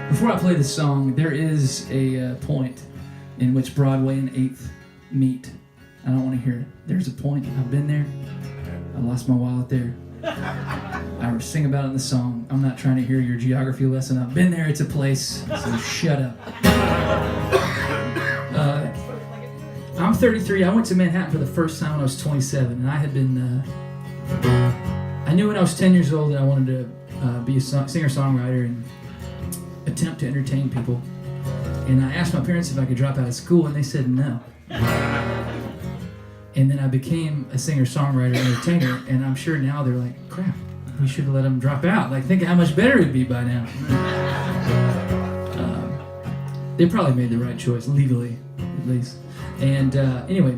Before I play this song, there is a point in which Broadway and 8th meet. I don't want to hear it. There's a point. I've been there. I lost my wallet there. I will sing about it in the song. I'm not trying to hear your geography lesson. I've been there. It's a place. So shut up. I'm 33. I went to Manhattan for the first time when I was 27, and I had been. I knew when I was 10 years old that I wanted to be a singer-songwriter and attempt to entertain people. And I asked my parents if I could drop out of school, and they said no. And then I became a singer-songwriter and entertainer, and I'm sure now they're like, crap, we should have let him drop out. Like, think of how much better it'd be by now. They probably made the right choice, legally, at least. And anyway,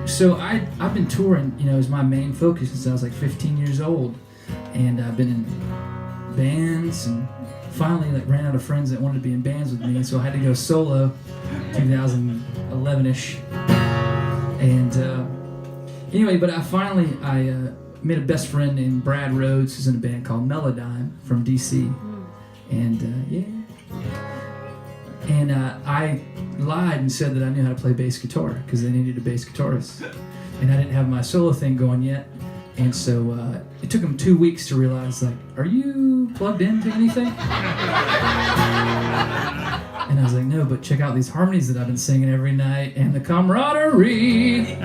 so I've been touring, as my main focus since I was like 15 years old. And I've been in bands and finally ran out of friends that wanted to be in bands with me, so I had to go solo 2011-ish. And anyway, but I made a best friend named Brad Rhodes, who's in a band called Melodyne from DC. And I lied and said that I knew how to play bass guitar because they needed a bass guitarist. And I didn't have my solo thing going yet. And so it took them 2 weeks to realize, are you plugged into anything? And I was like, no, but check out these harmonies that I've been singing every night and the camaraderie. And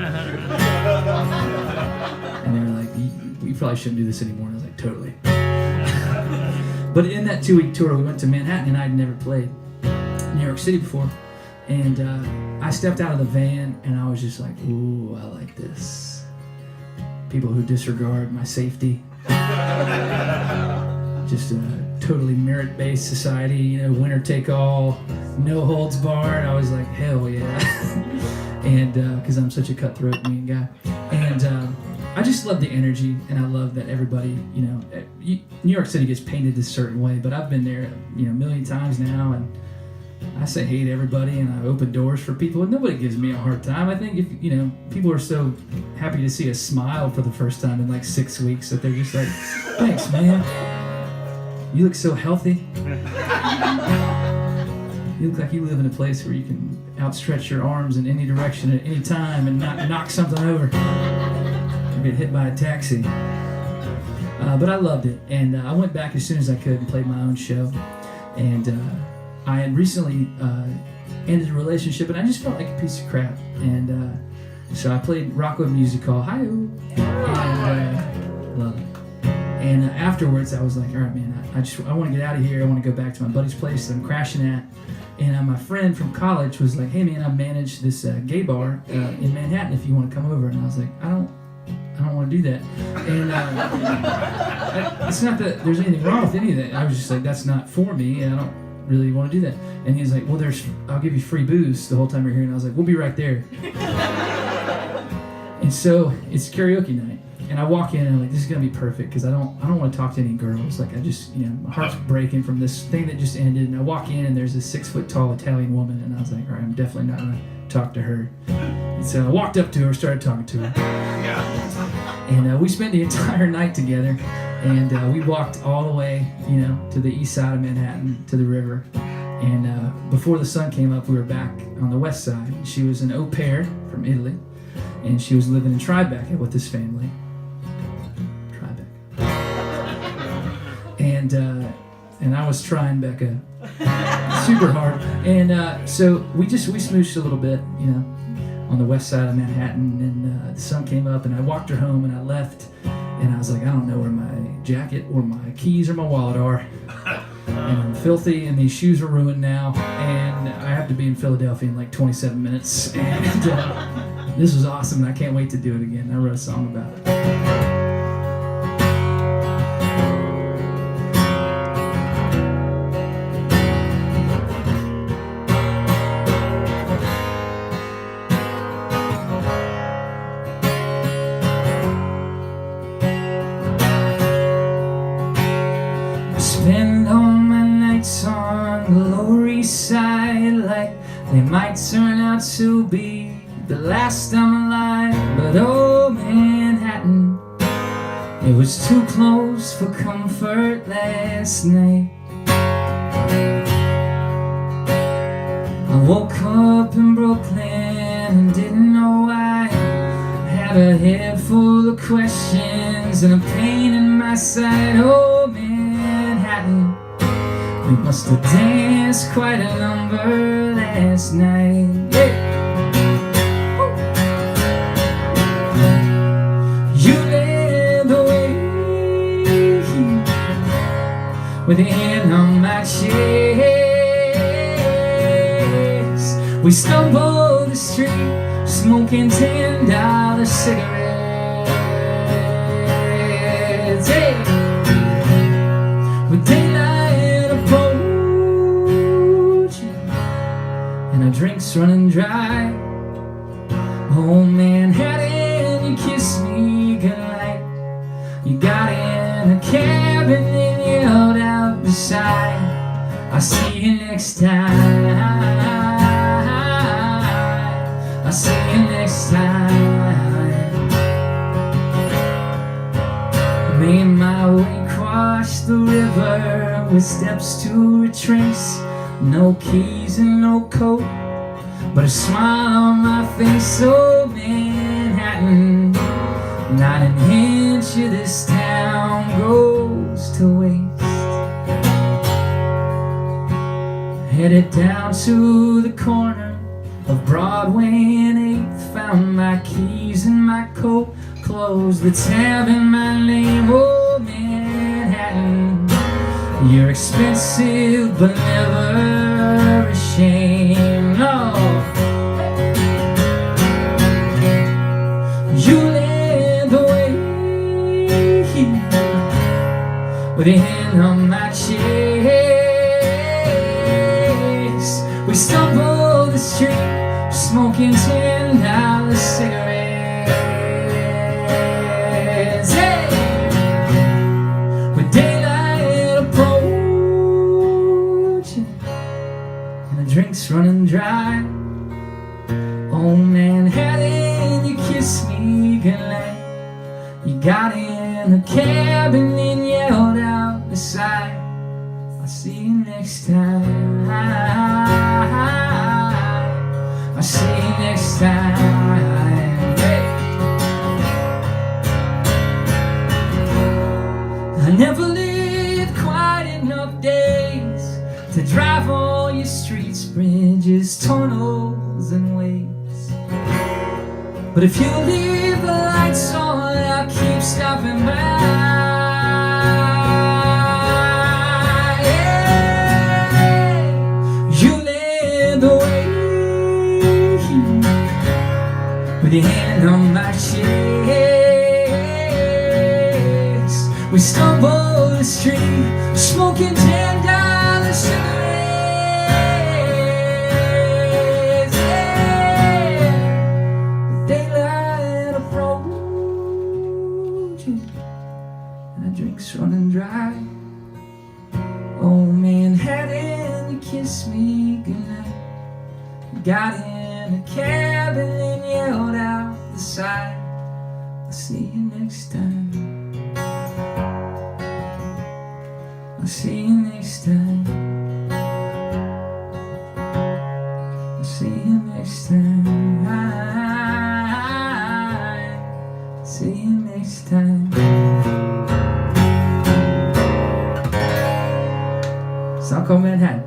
they were like, you probably shouldn't do this anymore. And I was like, totally. But in that 2-week tour, we went to Manhattan, and I'd never played New York City before. And I stepped out of the van, and I was just like, ooh, I like this. People who disregard my safety. Just a totally merit-based society, winner take all, no holds barred. I was like, hell yeah. And because I'm such a cutthroat mean guy. And I just love the energy, and I love that everybody, New York City gets painted this certain way, but I've been there, a million times now, and I say hey to everybody, and I open doors for people, and nobody gives me a hard time. I think if, people are so happy to see a smile for the first time in 6 weeks that they're just like, thanks, man. You look so healthy. You look like you live in a place where you can outstretch your arms in any direction at any time and not knock something over or get hit by a taxi. But I loved it, and I went back as soon as I could and played my own show. And I had recently ended a relationship, and I just felt like a piece of crap. And so I played Rockwood Music Hall, hi-oh, and love it. And afterwards, I was like, all right, man, I want to get out of here. I want to go back to my buddy's place that I'm crashing at. And my friend from college was like, hey, man, I manage this gay bar in Manhattan if you want to come over. And I was like, I don't want to do that. And it's not that there's anything wrong with any of that. I was just like, that's not for me, and I don't really want to do that. And he's like, well, I'll give you free booze the whole time you're here. And I was like, we'll be right there. And so it's karaoke night. And I walk in and I'm like, this is gonna be perfect because I don't want to talk to any girls. I just, my heart's breaking from this thing that just ended. And I walk in and there's this 6 foot tall Italian woman, and I was like, all right, I'm definitely not gonna talk to her. And so I walked up to her, started talking to her, and we spent the entire night together. And we walked all the way, to the east side of Manhattan to the river. And before the sun came up, we were back on the west side. She was an au pair from Italy, and she was living in Tribeca with this family. And I was trying Becca super hard, and so we smooched a little bit, on the west side of Manhattan, and the sun came up, and I walked her home, and I left, and I was like, I don't know where my jacket or my keys or my wallet are, and I'm filthy, and these shoes are ruined now, and I have to be in Philadelphia in 27 minutes, and this was awesome, and I can't wait to do it again. I wrote a song about it. Spend all my nights on the Lower East Side, like they might turn out to be the last I'm alive. But oh, Manhattan, it was too close for comfort last night. I woke up in Brooklyn and didn't know why. Had a head full of questions and a pain in my side. Oh, Manhattan, we must have danced quite a number last night. Yeah. You led the way with your hand on my chest. We stumbled the street, smoking $10 cigarettes. Hey. With daylight approaching and our drinks running dry. Oh, Manhattan, you kissed me goodnight. You got in a cab and then yelled out beside, I'll see you next time. I'll see you next time. Made my way across the river with steps to retrace. No keys and no coat, but a smile on my face. Oh, Manhattan, not an inch of this town goes to waste. Headed down to the corner of Broadway and 8th. Found my keys and my coat, closed the tab in my name. Oh, Manhattan, you're expensive but never ashamed. No. You led the way with your hand on my chest. We stumbled the street, smoking $10 cigarettes. Hey! With daylight approaching and the drinks running dry. Oh, Manhattan, you kissed me goodnight. You got in a cab and then yelled out beside, I'll see you next time. I'll see you next time. Hey. I never lived quite enough days to drive all your streets, bridges, tunnels, and ways. But if you leave the lights on, I'll keep stopping by. Yeah. You led the way with your hand on my chest. We stumbled the street, smoking $10 cigarettes. Yeah. Daylight approaching and the drinks running dry. Oh, Manhattan, you kissed me goodnight. You got in a cab and then yelled out the side, I'll see you next time. I'll see you next time. I'll see you next time. I'll see you next time. Song called Manhattan.